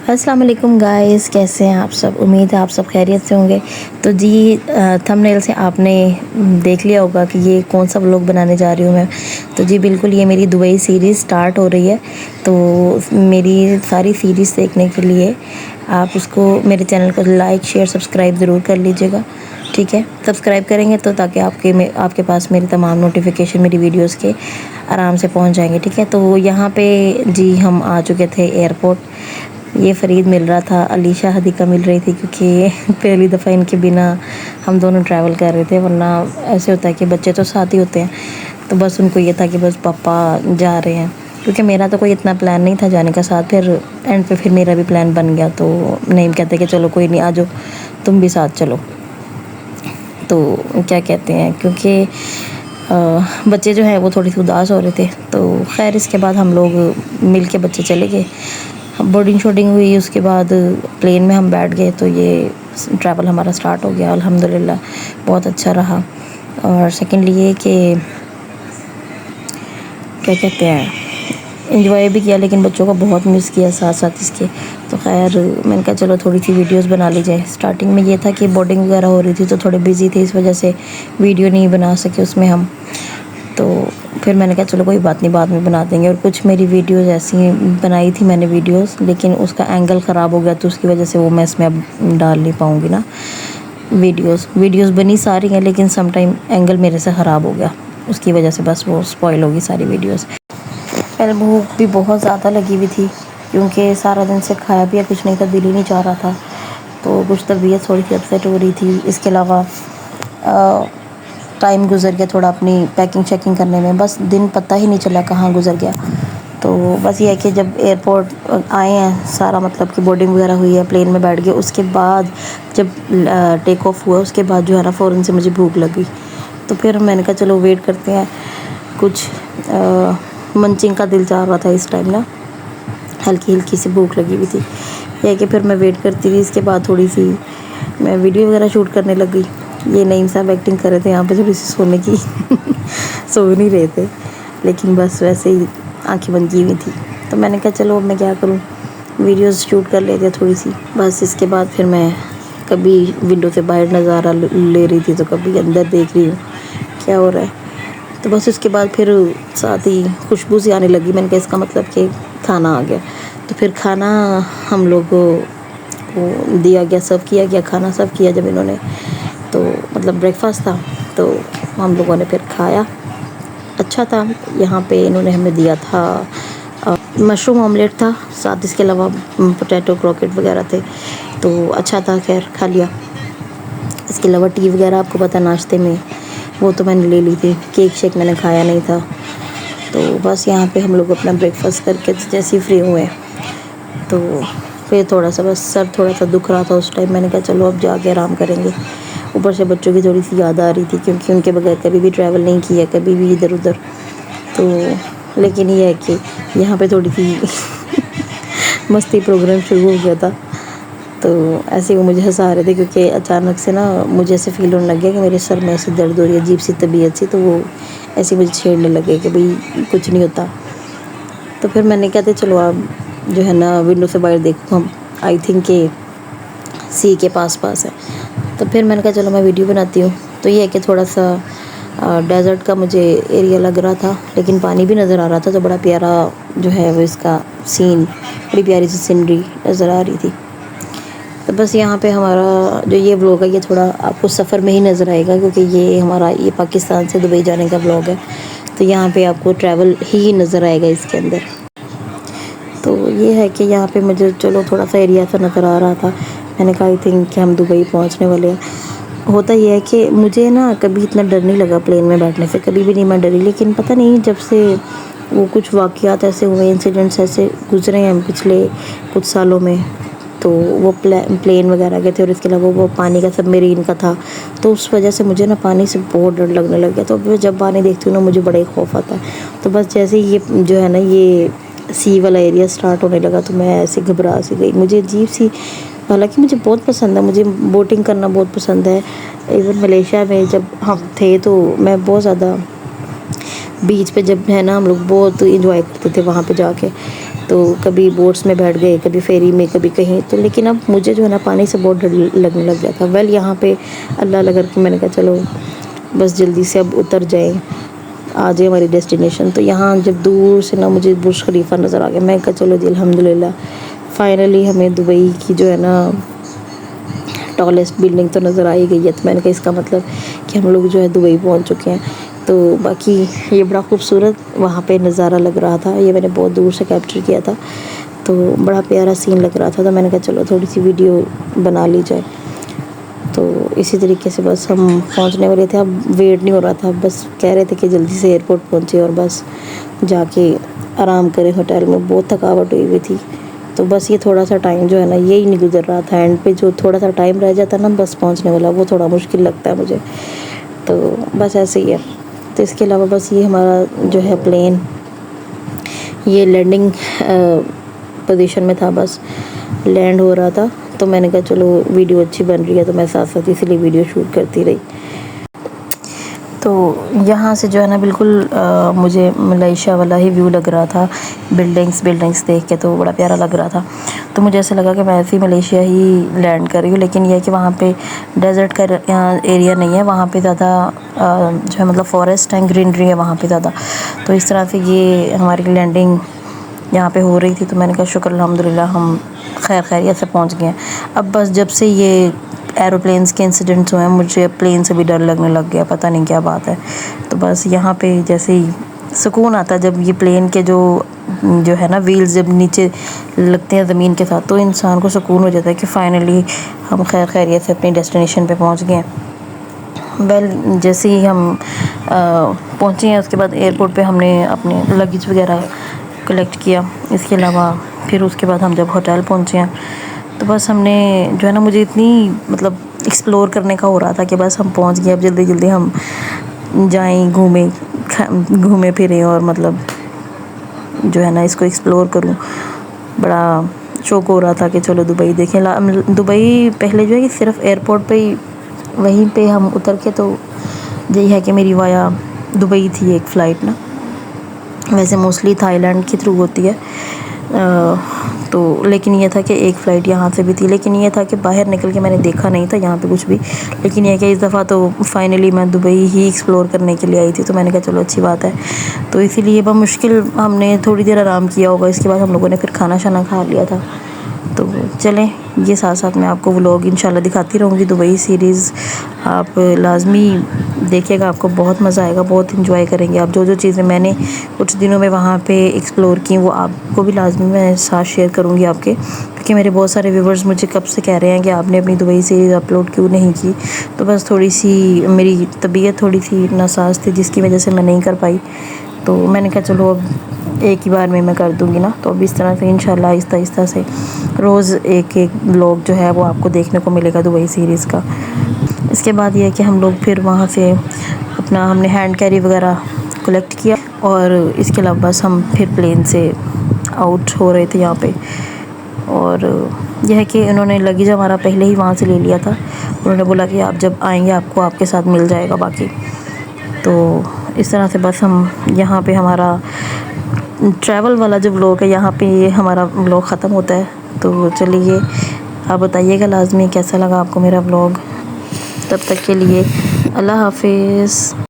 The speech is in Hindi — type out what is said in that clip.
अस्सलाम वालेकुम गाइस, कैसे हैं आप सब। उम्मीद है आप सब खैरियत से होंगे। तो जी थंबनेल से आपने देख लिया होगा कि ये कौन सा व्लॉग बनाने जा रही हूँ मैं। तो जी बिल्कुल ये मेरी दुबई सीरीज़ स्टार्ट हो रही है। तो मेरी सारी सीरीज़ देखने के लिए आप उसको मेरे चैनल को लाइक शेयर सब्सक्राइब ज़रूर कर लीजिएगा, ठीक है। सब्सक्राइब करेंगे तो ताकि आपके पास मेरी तमाम नोटिफिकेशन मेरी वीडियोस के आराम से पहुंच जाएंगे, ठीक है। तो यहाँ पे जी हम आ चुके थे एयरपोर्ट। ये फ़रीद मिल रहा था, अलीशा हदीका मिल रही थी, क्योंकि पहली दफ़ा इनके बिना हम दोनों ट्रैवल कर रहे थे। वरना ऐसे होता है कि बच्चे तो साथ ही होते हैं, तो बस उनको ये था कि बस पापा जा रहे हैं। क्योंकि मेरा तो कोई इतना प्लान नहीं था जाने का साथ। फिर एंड पे फिर मेरा भी प्लान बन गया, तो नहीं कहते कि चलो कोई नहीं, आ जाओ तुम भी साथ चलो। तो क्या कहते हैं, क्योंकि बच्चे जो हैं वो थोड़ी सी उदास हो रहे थे। तो खैर इसके बाद हम लोग मिल के बच्चे चले गए, बोर्डिंग शोर्डिंग हुई, उसके बाद प्लेन में हम बैठ गए। तो ये ट्रैवल हमारा स्टार्ट हो गया, अल्हम्दुलिल्लाह बहुत अच्छा रहा। और सेकेंडली ये कि क्या कहते हैं, एंजॉय भी किया, लेकिन बच्चों को बहुत मिस किया साथ साथ इसके। तो खैर मैंने कहा चलो थोड़ी सी वीडियोस बना ली जाए। स्टार्टिंग में ये था कि बोर्डिंग वगैरह हो रही थी तो थोड़े बिजी थे, इस वजह से वीडियो नहीं बना सके उसमें हम। तो फिर मैंने कहा चलो कोई बात नहीं, बाद में बना देंगे। और कुछ मेरी वीडियोस ऐसी बनाई थी मैंने वीडियोस, लेकिन उसका एंगल ख़राब हो गया, तो उसकी वजह से वो मैं इसमें अब डाल नहीं पाऊँगी ना। वीडियोस बनी सारी हैं, लेकिन सम टाइम एंगल मेरे से ख़राब हो गया, उसकी वजह से बस वो स्पॉइल होगी सारी वीडियोस। पहले भूख भी बहुत ज़्यादा लगी हुई थी, क्योंकि सारा दिन से खाया पिया कुछ नहीं था, दिल ही नहीं चाह रहा था। तो कुछ तबीयत थोड़ी सी अपसेट हो रही थी। इसके अलावा टाइम गुजर गया थोड़ा अपनी पैकिंग शैकिंग करने में, बस दिन पता ही नहीं चला कहाँ गुजर गया। तो बस ये है कि जब एयरपोर्ट आए हैं, सारा मतलब कि बोर्डिंग वगैरह हुई है, प्लेन में बैठ गए, उसके बाद जब टेक ऑफ हुआ उसके बाद जो है ना फ़ौरन से मुझे भूख लगी। तो फिर मैंने कहा चलो वेट करते हैं, कुछ मंचिंग का दिल चाह रहा था इस टाइम ना, हल्की हल्की सी भूख लगी हुई थी। यह है कि फिर मैं वेट करती थी। इसके बाद थोड़ी सी मैं वीडियो वगैरह शूट करने लग गई। ये नईम साहब एक्टिंग कर रहे थे यहाँ पे थोड़ी सी सोने की सो नहीं रहे थे, लेकिन बस वैसे ही आंखें बंद की हुई थी। तो मैंने कहा चलो अब मैं क्या करूँ, वीडियोस शूट कर लेते थोड़ी सी बस। इसके बाद फिर मैं कभी विंडो से बाहर नज़ारा ले रही थी, तो कभी अंदर देख रही हूँ क्या हो रहा है। तो बस उसके बाद फिर साथ ही खुशबू सी आने लगी। मैंने कहा इसका मतलब कि खाना आ गया। तो फिर खाना हम लोग को दिया गया, सर्व किया गया, खाना सर्व किया जब इन्होंने, तो मतलब ब्रेकफास्ट था। तो हम लोगों ने फिर खाया, अच्छा था। यहाँ पे इन्होंने हमें दिया था मशरूम ऑमलेट था साथ, इसके अलावा पोटैटो क्रॉकेट वगैरह थे, तो अच्छा था। खैर खा लिया। इसके अलावा टी वगैरह आपको पता नाश्ते में, वो तो मैंने ले ली थी। केक शेक मैंने खाया नहीं था। तो बस यहाँ पे हम लोग अपना ब्रेकफास्ट करके जैसे ही फ्री हुए, तो फिर थोड़ा सा बस सर थोड़ा सा दुख रहा था उस टाइम। मैंने कहा चलो अब जाके आराम करेंगे। ऊपर से बच्चों की थोड़ी सी याद आ रही थी, क्योंकि उनके बगैर कभी भी ट्रैवल नहीं किया, कभी भी इधर उधर। तो लेकिन ये है कि यहाँ पे थोड़ी सी मस्ती प्रोग्राम शुरू हो गया था। तो ऐसे वो मुझे हंसा रहे थे, क्योंकि अचानक से ना मुझे ऐसे फील होने लग गया कि मेरे सर में ऐसे दर्द हो रही है, अजीब सी तबीयत सी। तो वो ऐसे मुझे छेड़ने लगे कि भाई कुछ नहीं होता। तो फिर मैंने कहते चलो आप जो है ना विंडो से बाहर देखो, हम आई थिंक कि सी के पास है। तो फिर मैंने कहा चलो मैं वीडियो बनाती हूँ। तो ये है कि थोड़ा सा डेजर्ट का मुझे एरिया लग रहा था, लेकिन पानी भी नज़र आ रहा था। तो बड़ा प्यारा जो है वो इसका सीन, बड़ी प्यारी सी सीनरी नज़र आ रही थी। तो बस यहाँ पे हमारा जो ये व्लॉग है ये थोड़ा आपको सफ़र में ही नज़र आएगा, क्योंकि ये हमारा ये पाकिस्तान से दुबई जाने का व्लॉग है। तो यहाँ पे आपको ट्रैवल ही नज़र आएगा इसके अंदर। तो ये है कि यहाँ पे मुझे चलो थोड़ा सा एरिया सा नज़र आ रहा था। मैंने कहा आई थिंक कि हम दुबई पहुँचने वाले हैं। होता ये है कि मुझे ना कभी इतना डर नहीं लगा प्लेन में बैठने से, कभी भी नहीं मैं डरी। लेकिन पता नहीं जब से वो कुछ वाक़यात ऐसे हुए, इंसिडेंट्स ऐसे गुजरे हैं पिछले कुछ सालों में, तो वो प्लेन वगैरह गए थे, और इसके अलावा वो पानी का सबमरीन का था। तो उस वजह से मुझे ना पानी से बहुत डर लगने लग गया। तो मैं जब पानी देखती हूँ ना मुझे बड़ा ही खौफ आता है। तो बस जैसे ही ये जो है ना ये सी वाला एरिया स्टार्ट होने लगा, तो मैं ऐसे घबरा सी गई। मुझे अजीब सी, हालांकि मुझे बहुत पसंद है, मुझे बोटिंग करना बहुत पसंद है। इवन मलेशिया में जब हम थे तो मैं बहुत ज़्यादा बीच पे जब है ना हम लोग बहुत इंजॉय करते थे वहाँ पे जाके। तो कभी बोट्स में बैठ गए, कभी फेरी में, कभी कहीं। तो लेकिन अब मुझे जो है ना पानी से बहुत डर लगने लग गया था। वेल यहाँ पे अल्लाह अल्लाह करके मैंने कहा चलो बस जल्दी से अब उतर जाए, आ जाए हमारी डेस्टिनेशन। तो यहाँ जब दूर से ना मुझे बुर्ज खलीफा नज़र आ गया, मैं कहा चलो जी अल्हम्दुलिल्लाह फाइनली हमें दुबई की जो है ना टॉलेस्ट बिल्डिंग तो नज़र आ ही गई है। तो मैंने कहा इसका मतलब कि हम लोग जो है दुबई पहुँच चुके हैं। तो बाकी ये बड़ा खूबसूरत वहाँ पे नज़ारा लग रहा था, ये मैंने बहुत दूर से कैप्चर किया था, तो बड़ा प्यारा सीन लग रहा था। तो मैंने कहा चलो थोड़ी सी वीडियो बना ली जाए। तो इसी तरीके से बस हम पहुंचने वाले थे। अब वेट नहीं हो रहा था, बस कह रहे थे कि जल्दी से एयरपोर्ट पहुंचे और बस जाके आराम करें होटल में। बहुत थकावट हुई हुई थी, तो बस ये थोड़ा सा टाइम जो है ना यही नहीं गुजर रहा था। एंड पे जो थोड़ा सा टाइम रह जाता ना बस पहुंचने वाला, वो थोड़ा मुश्किल लगता है मुझे। तो बस ऐसे ही है। तो इसके अलावा बस ये हमारा जो है प्लेन ये लैंडिंग पोजीशन में था, बस लैंड हो रहा था। तो मैंने कहा चलो वीडियो अच्छी बन रही है, तो मैं साथ साथ इसलिए वीडियो शूट करती रही। तो यहाँ से जो है ना बिल्कुल मुझे मलेशिया वाला ही व्यू लग रहा था। बिल्डिंग्स देख के तो बड़ा प्यारा लग रहा था। तो मुझे ऐसा लगा कि मैं ऐसे ही मलेशिया ही लैंड कर रही हूँ। लेकिन यह है कि वहाँ पे डेजर्ट का एरिया नहीं है, वहाँ पे ज़्यादा जो है मतलब फॉरेस्ट है, ग्रीनरी है वहाँ पे ज़्यादा। तो इस तरह से ये हमारी लैंडिंग यहाँ पे हो रही थी। तो मैंने कहा शुक्र अल्हम्दुलिल्लाह हम खैरियत से पहुँच गए हैं। अब बस जब से ये एरोप्लेन्स के इंसिडेंट्स हुए हैं मुझे प्लेन से भी डर लगने लग गया, पता नहीं क्या बात है। तो बस यहाँ पे जैसे ही सुकून आता है जब ये प्लेन के जो है ना व्हील्स जब नीचे लगते हैं ज़मीन के साथ, तो इंसान को सुकून हो जाता है कि फ़ाइनली हम खैरियत से अपनी डेस्टिनेशन पे पहुँच गए हैं। वेल जैसे ही हम पहुँचे हैं उसके बाद एयरपोर्ट पे हमने अपने लगेज वगैरह कलेक्ट किया। इसके अलावा फिर उसके बाद हम जब होटल पहुँचे हैं तो बस हमने जो है ना मुझे इतनी मतलब एक्सप्लोर करने का हो रहा था कि बस हम पहुँच गए, अब जल्दी जल्दी हम जाएं, घूमें फिरें और मतलब जो है ना इसको एक्सप्लोर करूं। बड़ा शौक़ हो रहा था कि चलो दुबई देखें। दुबई पहले जो है कि सिर्फ एयरपोर्ट पे ही वहीं पे हम उतर के, तो यही है कि मेरी वाया दुबई थी एक फ़्लाइट ना, वैसे मोस्टली थाईलैंड के थ्रू होती है। तो लेकिन ये था कि एक फ़्लाइट यहाँ से भी थी, लेकिन ये था कि बाहर निकल के मैंने देखा नहीं था यहाँ पे कुछ भी। लेकिन यह कि इस दफ़ा तो फाइनली मैं दुबई ही एक्सप्लोर करने के लिए आई थी, तो मैंने कहा चलो अच्छी बात है। तो इसीलिए मुश्किल हमने थोड़ी देर आराम किया होगा, इसके बाद हम लोगों ने फिर खाना शाना खा लिया था। तो चलें ये साथ साथ मैं आपको व्लॉग इंशाल्लाह दिखाती रहूँगी। दुबई सीरीज़ आप लाज़मी देखिएगा, आपको बहुत मज़ा आएगा, बहुत इंजॉय करेंगे आप। जो जो चीज़ें मैंने कुछ दिनों में वहाँ पे एक्सप्लोर की वो आपको भी लाज़मी मैं साथ शेयर करूँगी आपके, क्योंकि मेरे बहुत सारे व्यूवर्स मुझे कब से कह रहे हैं कि आपने अपनी दुबई सीरीज़ अपलोड क्यों नहीं की। तो बस थोड़ी सी मेरी तबीयत थोड़ी सी नासाज थी जिसकी वजह से मैं नहीं कर पाई। तो मैंने कहा चलो अब एक ही बार में मैं कर दूँगी ना। तो अब इस तरह से इंशाल्लाह आहिस्ता से रोज़ एक व्लॉग जो है वो आपको देखने को मिलेगा दुबई सीरीज़ का। इसके बाद ये है कि हम लोग फिर वहाँ से अपना हमने हैंड कैरी वगैरह कलेक्ट किया और इसके अलावा बस हम फिर प्लेन से आउट हो रहे थे यहाँ पे। और यह है कि इन्होंने लगेज हमारा पहले ही वहाँ से ले लिया था। उन्होंने बोला कि आप जब आएंगे आपको आपके साथ मिल जाएगा बाकी। तो इस तरह से बस हम यहाँ पे हमारा ट्रैवल वाला जो व्लॉग है यहाँ पे ये हमारा व्लॉग ख़त्म होता है। तो चलिए आप बताइएगा लाज़मी कैसा लगा आपको मेरा व्लॉग। तब तक के लिए अल्लाह हाफ़िज़।